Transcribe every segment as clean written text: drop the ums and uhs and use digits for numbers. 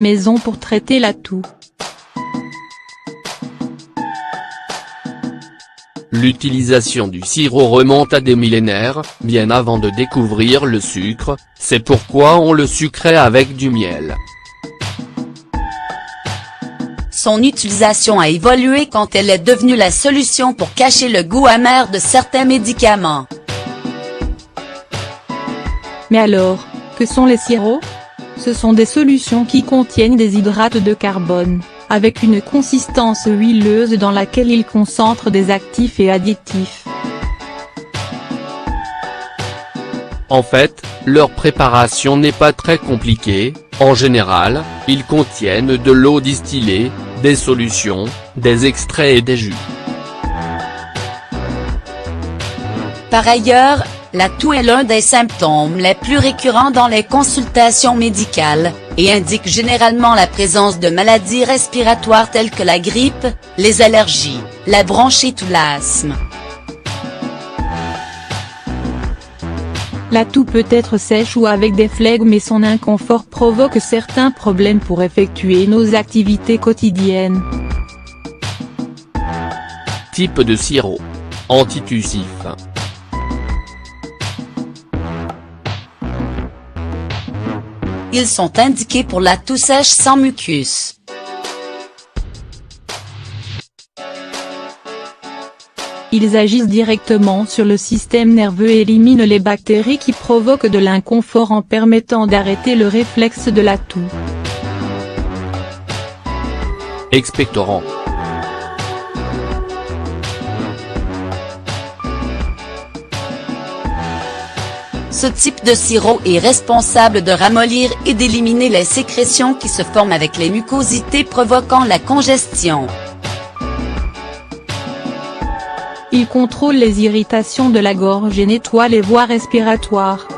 maison pour traiter la toux. L'utilisation du sirop remonte à des millénaires, bien avant de découvrir le sucre, c'est pourquoi on le sucrait avec du miel. Son utilisation a évolué quand elle est devenue la solution pour cacher le goût amer de certains médicaments. Mais alors, que sont les sirops? Ce sont des solutions qui contiennent des hydrates de carbone, avec une consistance huileuse dans laquelle ils concentrent des actifs et additifs. En fait, leur préparation n'est pas très compliquée, en général, ils contiennent de l'eau distillée, des solutions, des extraits et des jus. Par ailleurs, la toux est l'un des symptômes les plus récurrents dans les consultations médicales, et indique généralement la présence de maladies respiratoires telles que la grippe, les allergies, la bronchite ou l'asthme. La toux peut être sèche ou avec des flegmes mais son inconfort provoque certains problèmes pour effectuer nos activités quotidiennes. Type de sirop. Antitussif. Ils sont indiqués pour la toux sèche sans mucus. Ils agissent directement sur le système nerveux et éliminent les bactéries qui provoquent de l'inconfort en permettant d'arrêter le réflexe de la toux. Expectorant. Ce type de sirop est responsable de ramollir et d'éliminer les sécrétions qui se forment avec les mucosités provoquant la congestion. Il contrôle les irritations de la gorge et nettoie les voies respiratoires.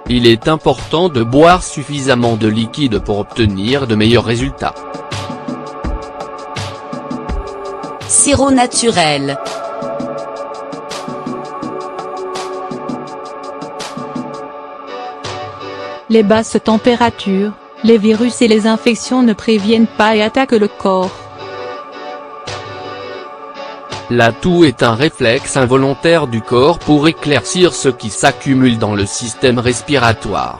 Il est important de boire suffisamment de liquide pour obtenir de meilleurs résultats. Sirop naturel. Les basses températures, les virus et les infections ne préviennent pas et attaquent le corps. La toux est un réflexe involontaire du corps pour éclaircir ce qui s'accumule dans le système respiratoire.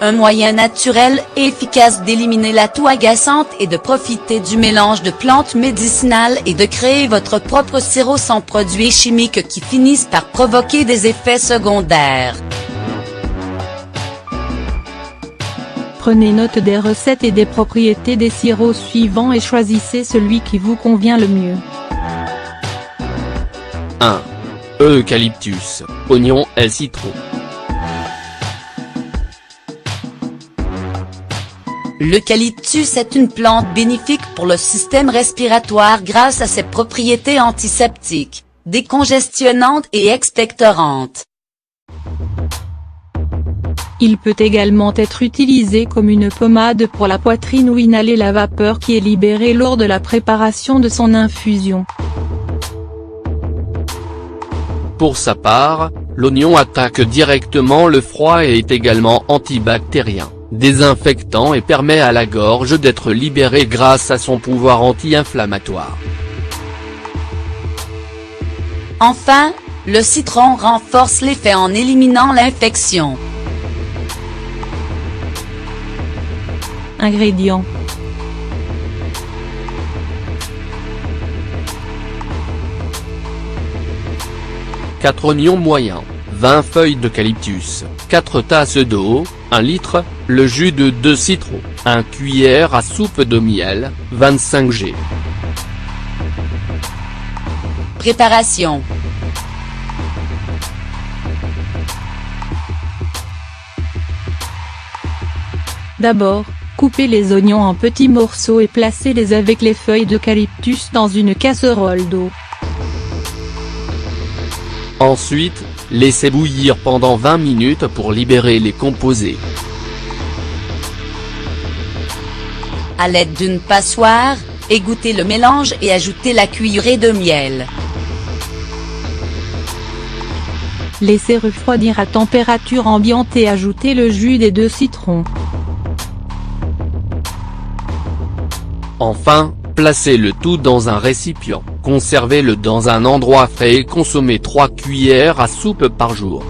Un moyen naturel et efficace d'éliminer la toux agaçante est de profiter du mélange de plantes médicinales et de créer votre propre sirop sans produits chimiques qui finissent par provoquer des effets secondaires. Prenez note des recettes et des propriétés des sirops suivants et choisissez celui qui vous convient le mieux. 1. Eucalyptus, oignon et citron. L'eucalyptus est une plante bénéfique pour le système respiratoire grâce à ses propriétés antiseptiques, décongestionnantes et expectorantes. Il peut également être utilisé comme une pommade pour la poitrine ou inhaler la vapeur qui est libérée lors de la préparation de son infusion. Pour sa part, l'oignon attaque directement le froid et est également antibactérien, désinfectant et permet à la gorge d'être libérée grâce à son pouvoir anti-inflammatoire. Enfin, le citron renforce l'effet en éliminant l'infection. Ingrédients. Quatre oignons moyens, 20 feuilles d'eucalyptus, 4 tasses d'eau, 1 litre, le jus de 2 citrons, 1 cuillère à soupe de miel, 25 g. Préparation. D'abord, coupez les oignons en petits morceaux et placez-les avec les feuilles d'eucalyptus dans une casserole d'eau. Ensuite, laissez bouillir pendant 20 minutes pour libérer les composés. À l'aide d'une passoire, égouttez le mélange et ajoutez la cuillerée de miel. Laissez refroidir à température ambiante et ajoutez le jus des 2 citrons. Enfin, placez le tout dans un récipient, conservez-le dans un endroit frais et consommez 3 cuillères à soupe par jour.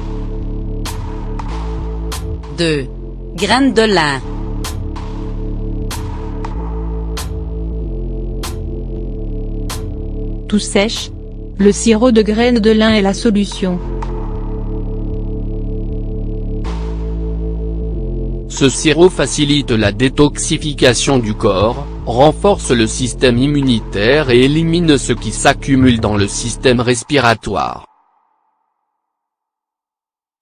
2. Graines de lin. Tout sèche. Le sirop de graines de lin est la solution. Ce sirop facilite la détoxification du corps, renforce le système immunitaire et élimine ce qui s'accumule dans le système respiratoire.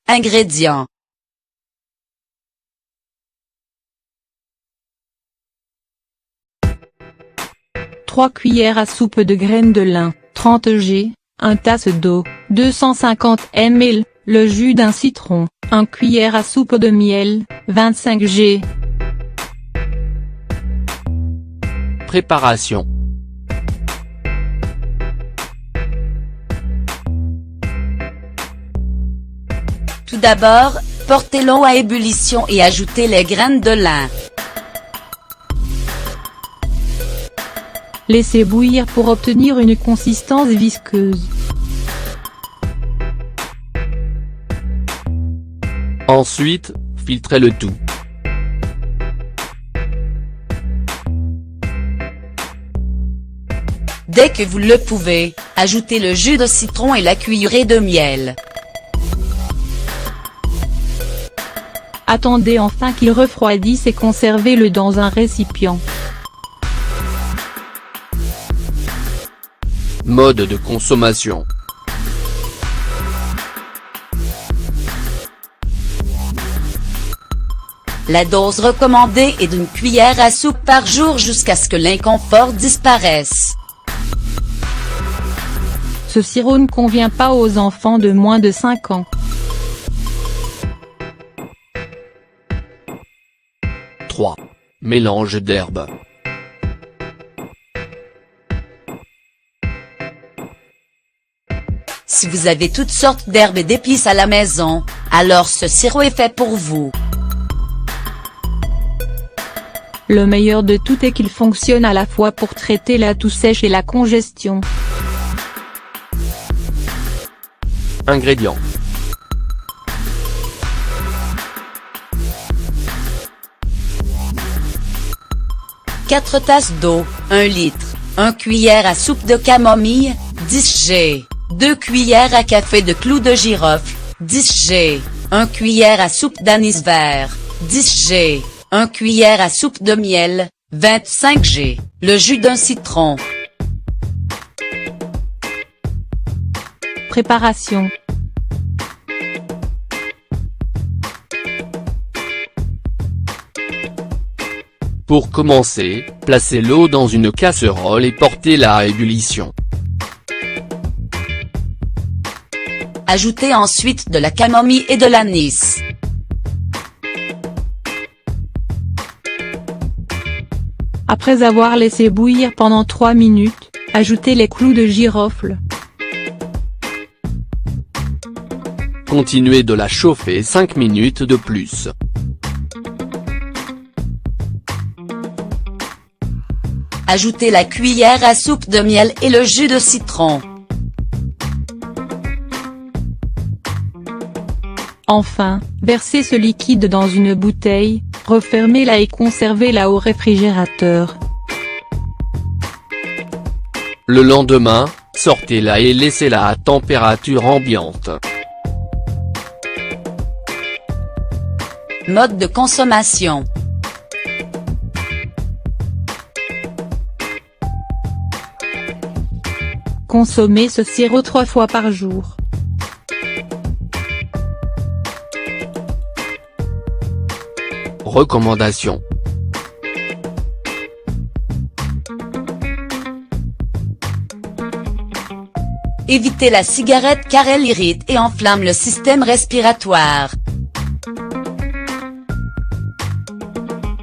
Ingrédients. « 3 cuillères à soupe de graines de lin, 30 g, 1 tasse d'eau, 250 ml, le jus d'un citron, 1 cuillère à soupe de miel, 25 g. Préparation. Tout d'abord, portez l'eau à ébullition et ajoutez les graines de lin. Laissez bouillir pour obtenir une consistance visqueuse. Ensuite, filtrez le tout. Dès que vous le pouvez, ajoutez le jus de citron et la cuillerée de miel. Attendez enfin qu'il refroidisse et conservez-le dans un récipient. Mode de consommation. La dose recommandée est d'une cuillère à soupe par jour jusqu'à ce que l'inconfort disparaisse. Ce sirop ne convient pas aux enfants de moins de 5 ans. 3. Mélange d'herbes. Si vous avez toutes sortes d'herbes et d'épices à la maison, alors ce sirop est fait pour vous. Le meilleur de tout est qu'il fonctionne à la fois pour traiter la toux sèche et la congestion. Ingrédients. « 4 tasses d'eau, 1 litre, 1 cuillère à soupe de camomille, 10 g, 2 cuillères à café de clous de girofle, 10 g, 1 cuillère à soupe d'anis vert, 10 g, 1 cuillère à soupe de miel, 25 g, le jus d'un citron. » Préparation. Pour commencer, placez l'eau dans une casserole et portez-la à ébullition. Ajoutez ensuite de la camomille et de l'anis. Après avoir laissé bouillir pendant 3 minutes, ajoutez les clous de girofle. Continuez de la chauffer 5 minutes de plus. Ajoutez la cuillère à soupe de miel et le jus de citron. Enfin, versez ce liquide dans une bouteille, refermez-la et conservez-la au réfrigérateur. Le lendemain, sortez-la et laissez-la à température ambiante. Mode de consommation. Consommez ce sirop 3 fois par jour. Recommandations. Évitez la cigarette car elle irrite et enflamme le système respiratoire.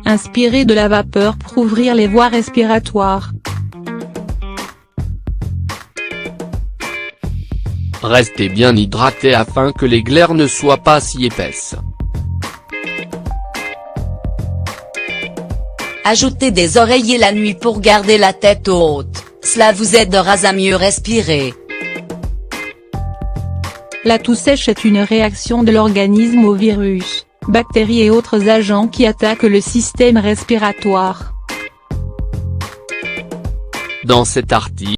Inspirez de la vapeur pour ouvrir les voies respiratoires. Restez bien hydraté afin que les glaires ne soient pas si épaisses. Ajoutez des oreillers la nuit pour garder la tête haute, cela vous aidera à mieux respirer. La toux sèche est une réaction de l'organisme aux virus, bactéries et autres agents qui attaquent le système respiratoire. Dans cet article,